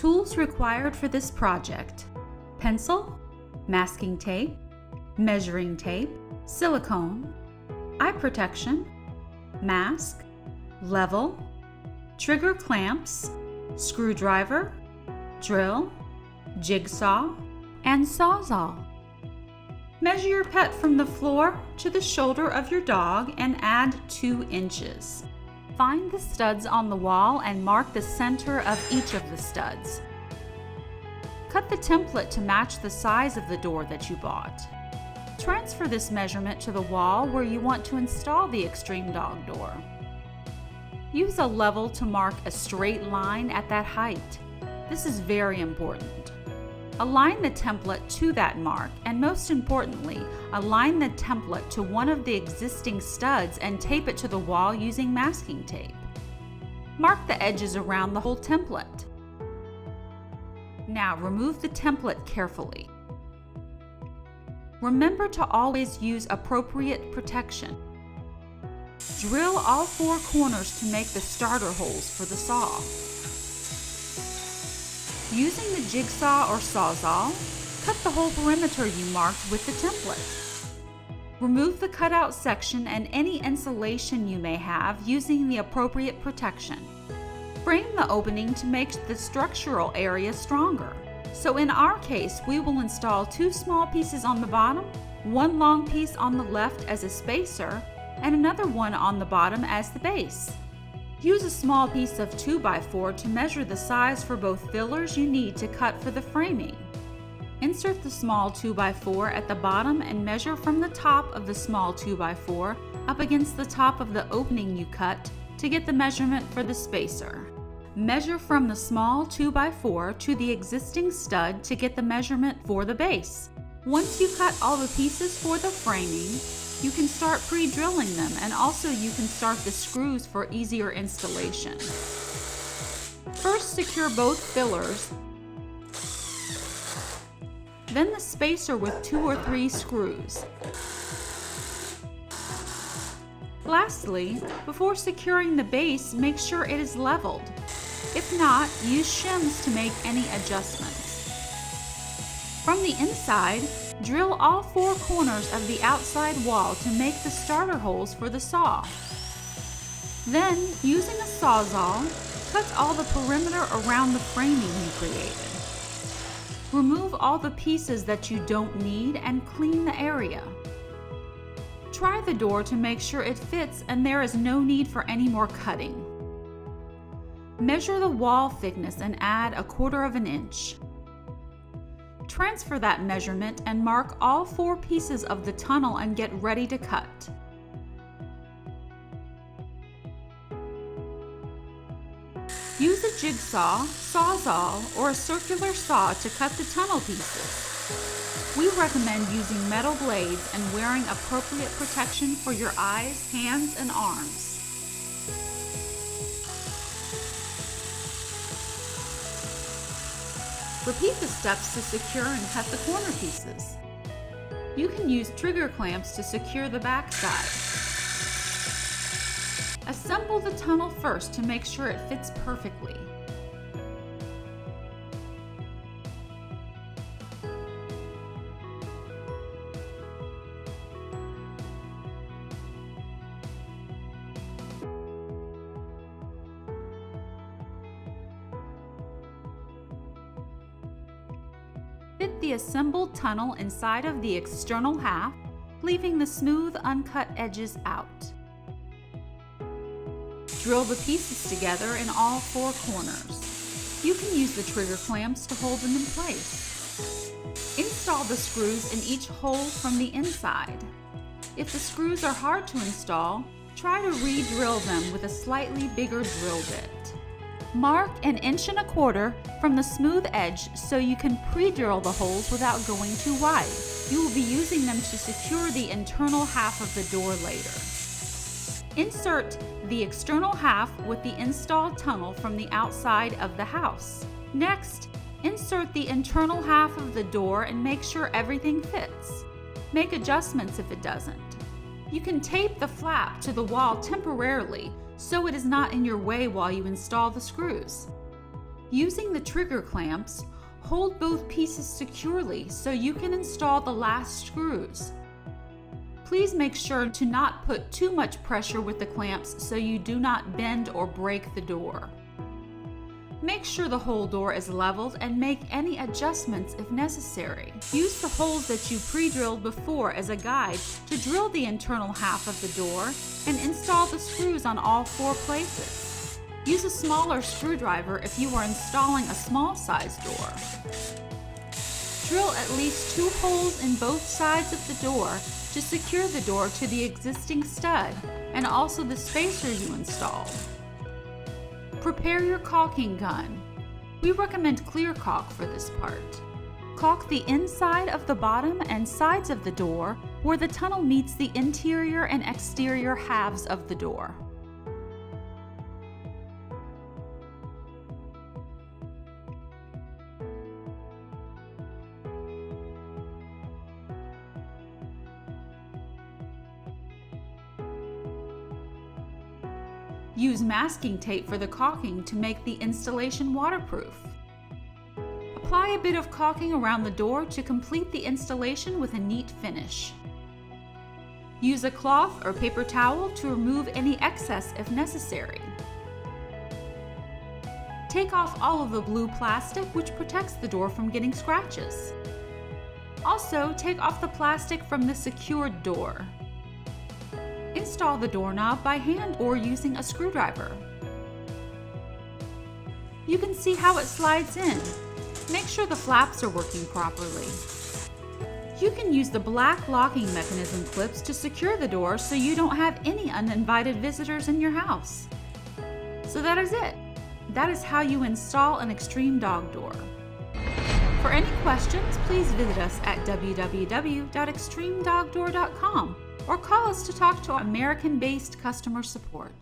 Tools required for this project: pencil, masking tape, measuring tape, silicone, eye protection, mask, level, trigger clamps, screwdriver, drill, jigsaw, and sawzall. Measure your pet from the floor to the shoulder of your dog and add 2 inches. Find the studs on the wall and mark the center of each of the studs. Cut the template to match the size of the door that you bought. Transfer this measurement to the wall where you want to install the eXtreme dog door. Use a level to mark a straight line at that height. This is very important. Align the template to that mark, and most importantly, align the template to one of the existing studs and tape it to the wall using masking tape. Mark the edges around the whole template. Now remove the template carefully. Remember to always use appropriate protection. Drill all 4 corners to make the starter holes for the saw. Using the jigsaw or sawzall, cut the whole perimeter you marked with the template. Remove the cutout section and any insulation you may have using the appropriate protection. Frame the opening to make the structural area stronger. So in our case, we will install 2 small pieces on the bottom, 1 long piece on the left as a spacer, and another one on the bottom as the base. Use a small piece of 2x4 to measure the size for both fillers you need to cut for the framing. Insert the small 2x4 at the bottom and measure from the top of the small 2x4 up against the top of the opening you cut to get the measurement for the spacer. Measure from the small 2x4 to the existing stud to get the measurement for the base. Once you cut all the pieces for the framing, you can start pre-drilling them, and also you can start the screws for easier installation. First, secure both fillers, then the spacer with 2 or 3 screws. Lastly, before securing the base, make sure it is leveled. If not, use shims to make any adjustments. From the inside, drill all 4 corners of the outside wall to make the starter holes for the saw. Then, using a sawzall, cut all the perimeter around the framing you created. Remove all the pieces that you don't need and clean the area. Try the door to make sure it fits and there is no need for any more cutting. Measure the wall thickness and add 1/4 inch. Transfer that measurement and mark all 4 pieces of the tunnel and get ready to cut. Use a jigsaw, sawzall, or a circular saw to cut the tunnel pieces. We recommend using metal blades and wearing appropriate protection for your eyes, hands, and arms. Repeat the steps to secure and cut the corner pieces. You can use trigger clamps to secure the back side. Assemble the tunnel first to make sure it fits perfectly. Fit the assembled tunnel inside of the external half, leaving the smooth, uncut edges out. Drill the pieces together in all 4 corners. You can use the trigger clamps to hold them in place. Install the screws in each hole from the inside. If the screws are hard to install, try to re-drill them with a slightly bigger drill bit. Mark 1.25 inches from the smooth edge so you can pre-drill the holes without going too wide. You will be using them to secure the internal half of the door later. Insert the external half with the installed tunnel from the outside of the house. Next, insert the internal half of the door and make sure everything fits. Make adjustments if it doesn't. You can tape the flap to the wall temporarily so it is not in your way while you install the screws. Using the trigger clamps, hold both pieces securely so you can install the last screws. Please make sure to not put too much pressure with the clamps so you do not bend or break the door. Make sure the whole door is leveled and make any adjustments if necessary. Use the holes that you pre-drilled before as a guide to drill the internal half of the door and install the screws on all 4 places. Use a smaller screwdriver if you are installing a small size door. Drill at least 2 holes in both sides of the door to secure the door to the existing stud and also the spacer you installed. Prepare your caulking gun. We recommend clear caulk for this part. Caulk the inside of the bottom and sides of the door where the tunnel meets the interior and exterior halves of the door. Use masking tape for the caulking to make the installation waterproof. Apply a bit of caulking around the door to complete the installation with a neat finish. Use a cloth or paper towel to remove any excess if necessary. Take off all of the blue plastic which protects the door from getting scratches. Also, take off the plastic from the secured door. Install the doorknob by hand or using a screwdriver. You can see how it slides in. Make sure the flaps are working properly. You can use the black locking mechanism clips to secure the door so you don't have any uninvited visitors in your house. So that is it. That is how you install an eXtreme dog door. For any questions, please visit us at www.extremedogdoor.com or call us to talk to American-based customer support.